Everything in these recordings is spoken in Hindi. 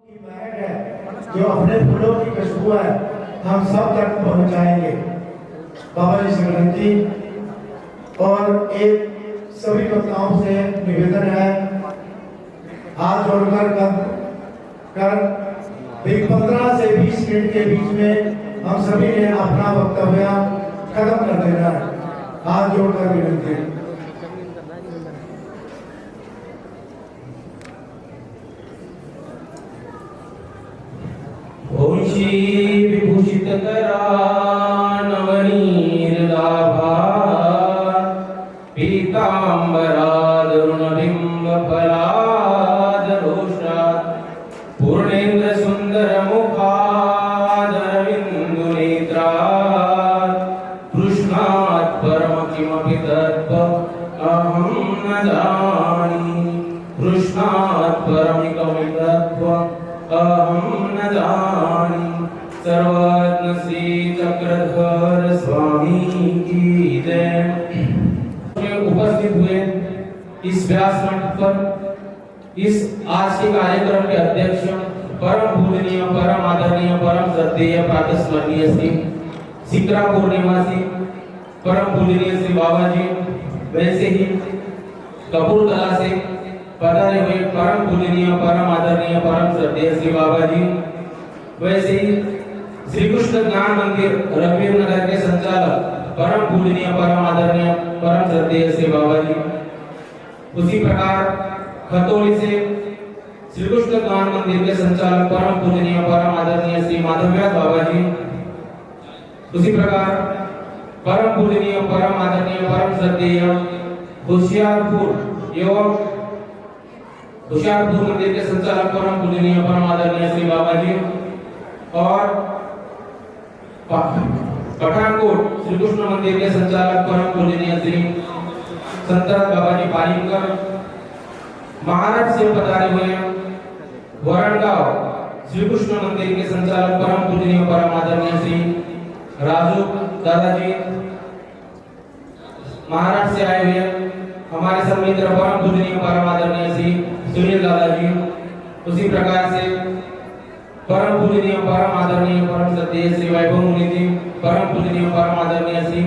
की महक है जो अपने फूलों की खुशबू है हम सब तक पहुंचाएंगे। बाबा जी शिवरंती और एक सभी वक्ताओं से निवेदन है, हाथ जोड़कर कर 15 से 20 मिनट के बीच में हम सभी ने अपना वक्तव्य खत्म कर देना है। हाथ जोड़कर विनती। ओम श्री विभूषित करा नवनीरदाभा पीतांबरादरुण बिंब फलादरोषात् पूर्णेन्द्र सुंदर मुखादरविंदु नेत्रात् कृष्णात् परम किमपि तत्त्व अहं न जानी। कृष्णात् परम किमपि तत्त्व अहं न जानी। सर्वज्ञ श्री चक्रधर स्वामी की जय। उपस्थित हुए इस व्यास मंच पर इस आज के कार्यक्रम के अध्यक्ष परम पूजनीय परम आदरणीय परम श्रद्धेय प्रातस्मरणीय श्री सिकरापुर निवासी परम पूजनीय श्री बाबा जी, वैसे ही कपूरथला से पधारे हुए परम पूजनीय परम आदरणीय परम श्रद्धेय श्री बाबा जी, वैसे ही श्री कृष्ण ज्ञान मंदिर रघुवीर नगर के संचालक परम पूजनीय परम आदरणीय परम श्रद्धेय श्री बाबा जी, उसी प्रकार खतौली से श्री कृष्ण ज्ञान मंदिर के संचालक परम पूजनीय परम आदरणीय श्री माधवव्यास बाबा जी, उसी प्रकार परम पूजनीय परम आदरणीय परम श्रद्धेय होशियारपुर मंदिर के संचालक परम पूजनीय परम आदरणीय श्री बाबा जी और पठानकोट श्री कृष्ण मंदिर के संचालक परम पूजनीय श्री संतराम बाबा जी पालिकर, महाराज से पधारे हुए वरणगांव श्री कृष्ण मंदिर के संचालक परम पूजनीय परम आदरणीय श्री राजू दादाजी, महाराज से आए हुए हमारे समित्र परम पूजनीय परम आदरणीय श्री सुनील दादाजी, उसी प्रकार से परम पूजनीय परम आदरणीय परम श्रद्धेय श्री वैभव मुनि जी, परम पूजनीय परम आदरणीय श्री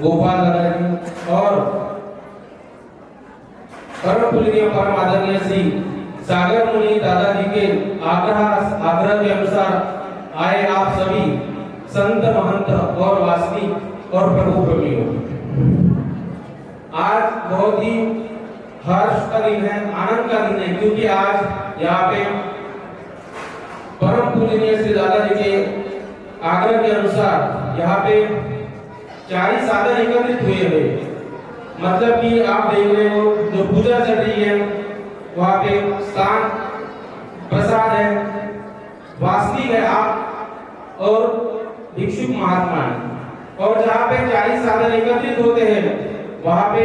गोपाल दादाजी और परम पूजनीय परम आदरणीय श्री सागर मुनि दादाजी के आग्रह के अनुसार आए आप सभी संत महंत और वासनिक और प्रभु प्रेमियों, आज बहुत ही हर्ष का दिन है, आनंद का दिन है, क्योंकि आज यहाँ पे परम पूजनीय श्री दादाजी के आग्रह के अनुसार यहाँ पे 40 साधन एकत्रित हुए हैं। मतलब कि आप देख रहे हो जो पूजा चल रही है वहाँ पे स्थान प्रसाद है, वास्तविक है आप और भिक्षुक महात्मा है, और जहाँ पे 40 साधन एकत्रित होते हैं वहाँ पे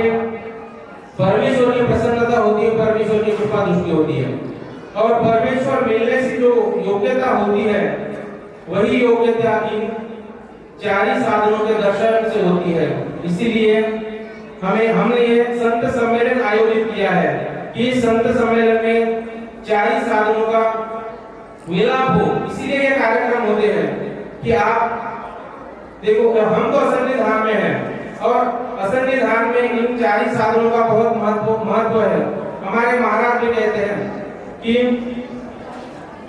परमेश्वर की प्रसन्नता होती है, परमेश्वर की कृपा दृष्टि होती है, और परमेश्वर मिलने से जो योग्यता होती है वही योग्यता इन 40 साधनों के दर्शन से होती है। इसीलिए हमने ये संत सम्मेलन आयोजित किया है कि संत सम्मेलन में 40 साधनों का मिलाप हो। इसीलिए ये कार्यक्रम होते हैं कि आप देखो, हम तो असंगि धाम में हैं और असंगि धाम में इन 40 साधनों का बहुत महत्व है। हमारे महाराज भी कहते हैं कि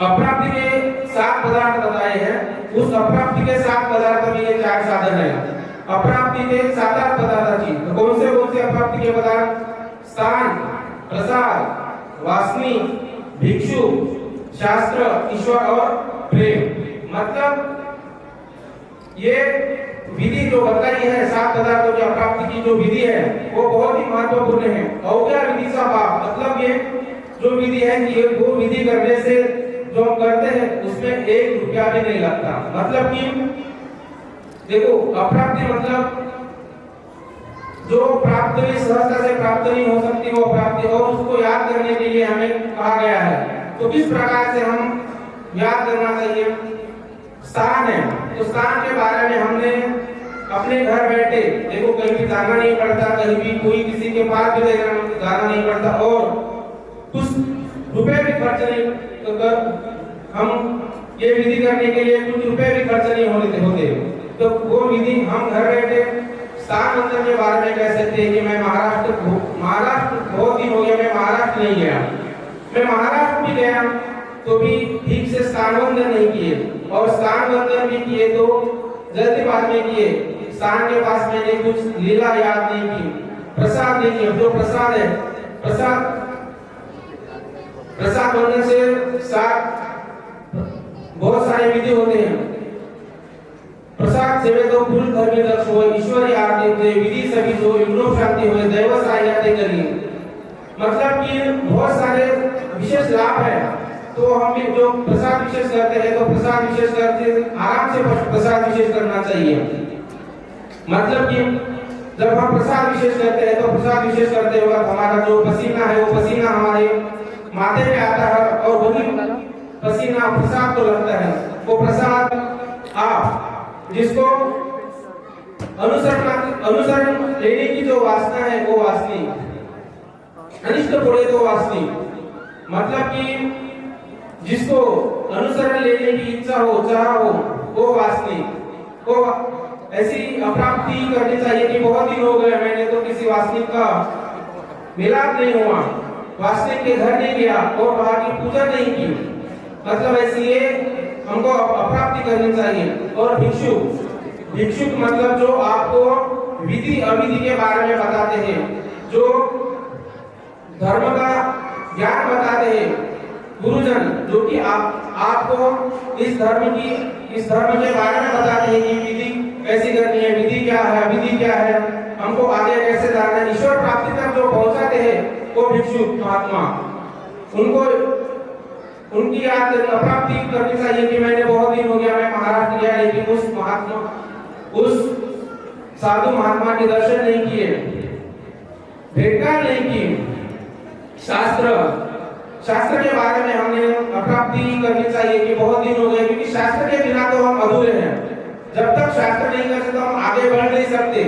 अप्राप्ति के 7 पदार्थ बताए हैं, उस अप्राप्ति के 7 पदार्थ में ये 4 साधन है। अप्राप्ति के 7 पदार्थ जी, तो कौन से अप्राप्ति के पदार्थ? स्थान, प्रसाद, वासनी, भिक्षु, शास्त्र, ईश्वर और प्रेम। मतलब ये विधि जो बताई है 7 पदार्थों की अप्राप्ति की जो विधि है वो बहुत ही महत्वपूर्ण है। अवज्ञा विधि सा भाव, मतलब ये जो विधि है कि वो विधि करने से जो हम करते हैं उसमें 1 रुपया भी नहीं लगता। मतलब कि देखो, अप्राप्ति मतलब जो प्राप्त भी सहजता से प्राप्त नहीं हो सकती वो प्राप्ति, और उसको याद करने के लिए हमें कहा गया है। तो किस प्रकार से हम याद करना चाहिए? स्थान है, तो स्थान के बारे में हमने अपने घर बैठे देखो, कहीं भी जाना नहीं पड़ता, कहीं भी कोई किसी के पास भी जाना नहीं पड़ता, और कुछ रुपए भी खर्च नहीं कर, हम ये विधि करने के लिए कुछ रुपए भी खर्च नहीं होते, तो वो विधि हम घर बैठे स्थान बंधन के बारे में कह सकते हैं कि मैं महाराष्ट्र बहुत दिन हो गया, मैं महाराष्ट्र नहीं गया। मैं महाराष्ट्र भी गया तो भी ठीक से स्थान बंधन नहीं किए, और स्थान बंधन भी किए तो जल्दीबाजी में किए। स्थान के पास मैंने कुछ लीला याद नहीं की, प्रसाद नहीं किया। जो प्रसाद है, प्रसाद बनने से साथ बहुत सारे विधि होते हैं। प्रसाद सेवे तो फूल धर्मी दक्ष हो, ईश्वरी आरती हो, विधि सभी जो युग्म शांति हो, दैव सहायता करिए। मतलब कि बहुत सारे विशेष लाभ है। तो हम भी जो प्रसाद विशेष करते हैं तो प्रसाद विशेष करते आराम से प्रसाद विशेष करना चाहिए। मतलब कि जब हम प्रसाद विशेष करते हैं तो प्रसाद विशेष करते वक्त हमारा जो पसीना है वो पसीना हमारे माथे पे आता है, और वही पसीना प्रसाद को लगता है। वो प्रसाद आप जिसको अनुसरण लेने की जो वासना है वो वासनी, अनिष्ट पड़े तो वासनी। मतलब कि जिसको अनुसरण लेने की इच्छा हो, चाह हो, वो वासनी, वो ऐसी अप्राप्ति करनी चाहिए कि बहुत दिन हो गए मैंने तो किसी वासनिक का मिलाप नहीं हुआ, वासनिक के घर नहीं गया और वहां की पूजा नहीं की। मतलब ऐसी हमको अप्राप्ति करनी चाहिए। और भिक्षुक मतलब जो आपको विधि अविधि के बारे में बताते हैं, जो धर्म का ज्ञान बताते हैं, गुरुजन जो कि आपको इस धर्म के बारे में बताते हैं कि विधि कैसी करनी है, विधि क्या है, अविधि क्या है, हमको आगे कैसे जाना है, ईश्वर प्राप्ति तक जो पहुंचाते हैं वो भिक्षुक महात्मा। उनको उनकी याद प्राप्ति करनी चाहिए कि मैंने बहुत दिन हो गया मैं महाराष्ट्र गया, लेकिन उस साधु महात्मा के दर्शन नहीं किए, भेंटघाट नहीं की। शास्त्र के बारे में हमने अप्राप्ति करनी चाहिए कि बहुत दिन हो गए, क्योंकि शास्त्र के बिना तो हम अधूरे हैं। जब तक शास्त्र नहीं कर सकते हम आगे बढ़ नहीं सकते।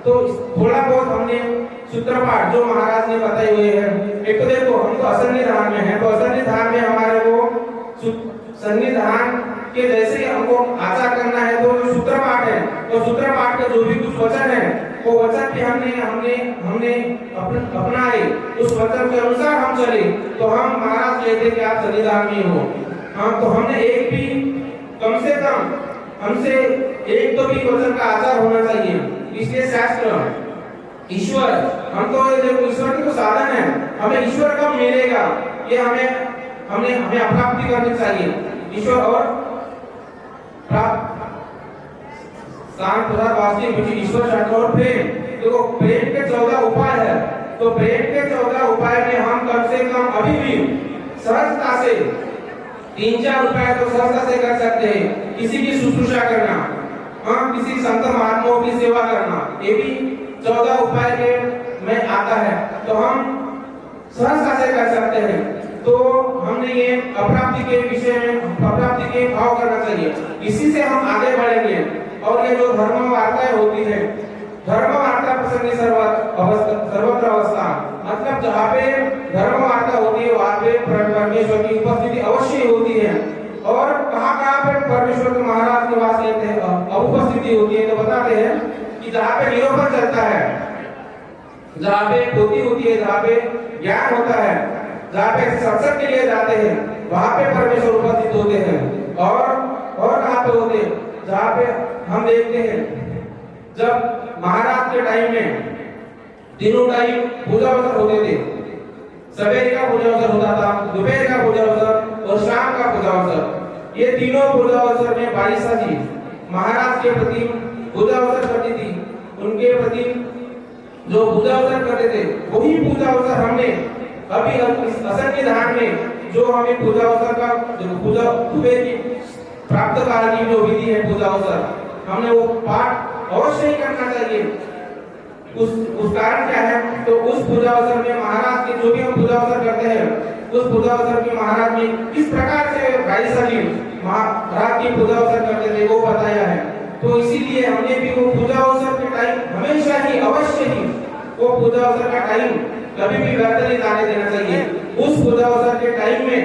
तो थोड़ा बहुत हमने सूत्रपाठ जो महाराज ने बताए हुए हैं, एक तो देखो हम तो असन्निधान में है, तो असन्निधान में हमारे को सन्निधान के जैसे ही हमको आचार करना है, तो जो सूत्रपाठ है तो सूत्रपाठ के जो भी कुछ वचन है वो वचन के हमने अपनाए, उस वचन के अनुसार हम चले तो हम महाराज कहते कि आप सन्निधान में हो। हाँ, तो हमने एक भी कम से कम हमसे एक तो भी वचन का आचार होना चाहिए। इसलिए शास्त्र ईश्वर, हम तो देखो ईश्वर की तो साधन है, हमें ईश्वर कब मिलेगा ये हमें अप्राप्ति करनी चाहिए। ईश्वर और प्राप्त ईश्वर शास्त्र और प्रेम। देखो प्रेम के 14 उपाय है, तो प्रेम के 14 उपाय में हम कम से कम अभी भी सहजता से 3-4 उपाय तो सहजता से कर सकते हैं। किसी की शुश्रूषा करना, हाँ, किसी संत महात्माओं की सेवा करना, ये भी 14 उपाय के में आता है, तो हम सहजता से कर सकते हैं। तो हमने ये अप्राप्ति के विषय में अप्राप्ति के भाव करना चाहिए, इसी से हम आगे बढ़ेंगे। और ये जो धर्म वार्ताएं होती है, धर्म वार्ता प्रसंगी सर्वत्र अवस्था, मतलब जहाँ पे धर्म वार्ता होती है वहाँ पे परमेश्वर की उपस्थिति अवश्य होती है। और कहाँ पे परमेश्वर के महाराज निवास लेते हैं, उपस्थिति होती है, तो बताते हैं कि जहाँ पे निरूपण चलता है, जहाँ पे पोथी होती है, जहाँ पे ज्ञान होता है, जहाँ पे सत्संग के लिए जाते हैं, वहाँ पे परमेश्वर उपस्थित होते हैं। और कहाँ पे होते हैं, जहाँ पे हम देखते हैं जब महाराज के टाइम में तीनों टाइम पूजा अवसर होते थे, सवेरे का पूजा अवसर होता था, दोपहर का पूजा अवसर और शाम का पूजा अवसर। ये तीनों पूजा अवसर में बारिशा जी महाराज के प्रति पूजा अवसर करती थी, उनके प्रति जो पूजा अवसर करते थे वही पूजा अवसर हमने अभी असन्निधान में जो हमें पूजा अवसर का पूजा सुबह की प्राप्त काल की जो विधि है पूजा अवसर, हमने वो पाठ अवश्य ही करना चाहिए। उस कारण क्या है, तो उस पूजा अवसर में महाराज के जो भी हम पूजा अवसर करते हैं, उस पूजा अवसर में महाराज ने किस प्रकार से राइसा जी महाराज की पूजा अवसर करते थे वो बताया है। तो इसीलिए हमने भी वो पूजा अवसर के टाइम हमेशा ही अवश्य ही वो पूजा अवसर का टाइम कभी भी व्यर्थ नहीं जाने देना चाहिए। उस पूजा अवसर के टाइम में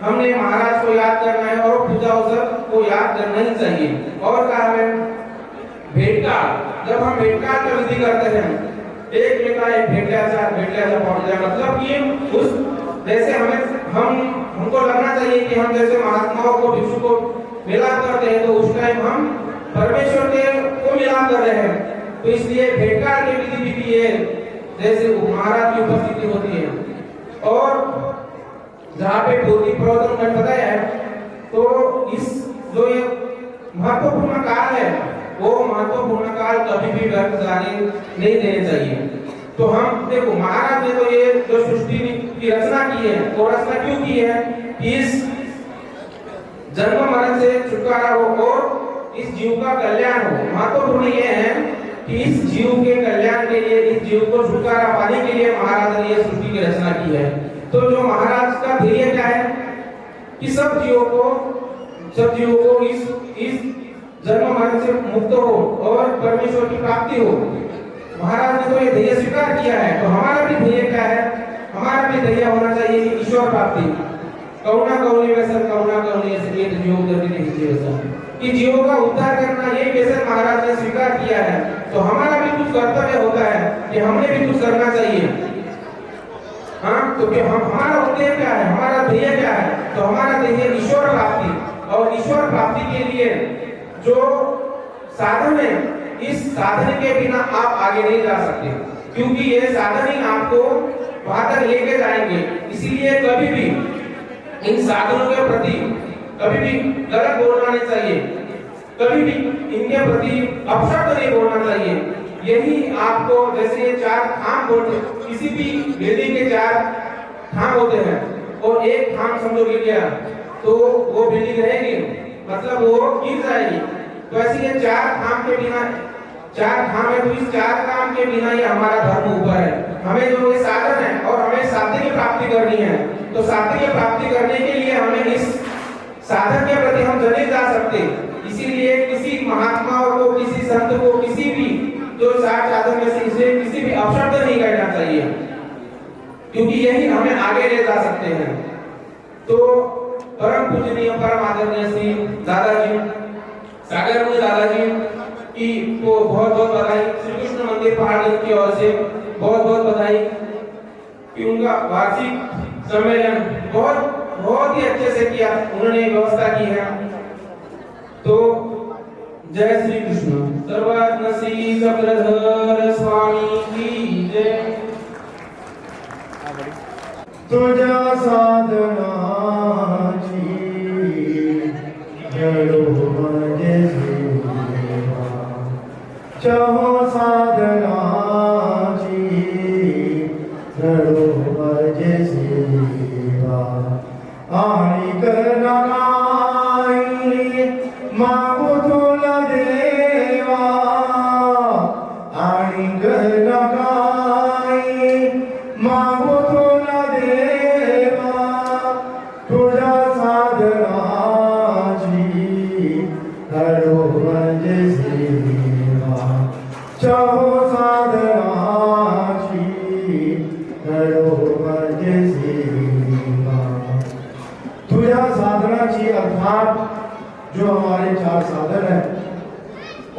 हमने महाराज को याद करना है और पूजा अवसर को याद करना ही चाहिए। और कहा है भेंटकाल, जब हम भेंटकाल का विधि करते हैं एक में का एक भेंटल्याचा पहुंच जाए, मतलब कि उस जैसे हमको लगना चाहिए कि हम जैसे महात्माओं को भिक्षु को मिलाप करते हैं तो उस टाइम हम परमेश्वर के को मिलाप कर रहे हैं। तो इसलिए भेंटकाल की विधि भी है जैसे महाराज की उपस्थिति होती है। और जहाँ पे पूर्ति प्रवचन में बताया है तो इस जो ये महत्वपूर्ण काल है वो महत्वपूर्ण काल कभी भी व्यर्थ जाने नहीं देने चाहिए। तो हम देखो महाराज ने तो ये जो सृष्टि की रचना की है वो रचना क्यों की है कि इस जन्म मरण से छुटकारा हो और इस जीव का कल्याण हो। महत्वपूर्ण ये है कि इस जीव के कल्याण के लिए, इस जीव को छुटकारा पाने के लिए महाराज ने ये सृष्टि की रचना की है। तो जो महाराज का ध्येय क्या है कि सब जीवों को इस जन्म मरण से मुक्त हो और परमेश्वर की प्राप्ति हो। महाराज ने तो ये ध्येय स्वीकार किया है। तो हमारा भी ध्येय क्या है? हमारा भी ध्येय होना चाहिए कि ईश्वर प्राप्ति। करुणा करुणी वैसन करुणा करुणी ऐसे एक जीव उद्धर नहीं जीव कि जीवों का उद्धार करना ये वैसे महाराज ने स्वीकार किया है। तो हमारा भी कुछ कर्तव्य होता है कि हमने भी कुछ करना चाहिए। हाँ, तो हमारा उद्देश्य क्या है, हमारा ध्येय क्या है? तो हमारा ध्येय ईश्वर प्राप्ति। और ईश्वर प्राप्ति के लिए जो साधन है, इस साधन के बिना आप आगे नहीं जा सकते, क्योंकि ये साधन ही आपको वहां तक लेके जाएंगे। इसीलिए कभी भी इन साधनों के प्रति कभी भी गलत बोलना नहीं चाहिए, कभी भी इनके प्रति अपशब्द नहीं बोलना चाहिए। यही आपको जैसे ये चार खाम बोलते, किसी भी बिल्डिंग के चार खाम होते हैं और एक खाम समझो गिर गया तो वो बिल्डिंग रहेगी, मतलब वो गिर जाएगी। तो ऐसे ये चार खाम के बिना, चार खाम है तो इस चार काम के बिना ये हमारा धर्म ऊपर है। हमें जो ये साधन है और हमें साधन की प्राप्ति करनी है, तो साधन की प्राप्ति करने के लिए हमें इस साधन के प्रति हम जनित जा सकते। इसीलिए किसी महात्मा को, किसी संत को, किसी भी जो चार साधन में से इसे किसी भी अपशब्द नहीं कहना चाहिए, क्योंकि यही हमें आगे ले जा सकते हैं। तो परम पूजनीय परम आदरणीय श्री दादाजी सागर मुनि दादाजी की को बहुत बहुत बधाई। श्री कृष्ण मंदिर पहाड़गंज की ओर से बहुत बहुत बधाई कि उनका वार्षिक सम्मेलन बहुत ही अच्छे से किया, उन्होंने व्यवस्था की है। तो जय श्री कृष्ण। सर्वज्ञ श्री चक्रधर स्वामी की जय। तुझा साधना चाहो साधना सेवा आनी करना मागो तुला देवा आनी करना मागो तुला देवा तुझा साधना हरो म्हणजे सेवा चाहो साधना हरो म्हणजे सेवा। तुझा साधनाची अर्थात जो हमारे चार साधन है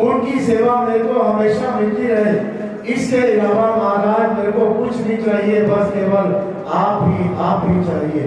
उनकी सेवा मेरे को हमेशा मिलती रहे। इसके अलावा महाराज मेरे को कुछ नहीं चाहिए, बस केवल आप ही चाहिए।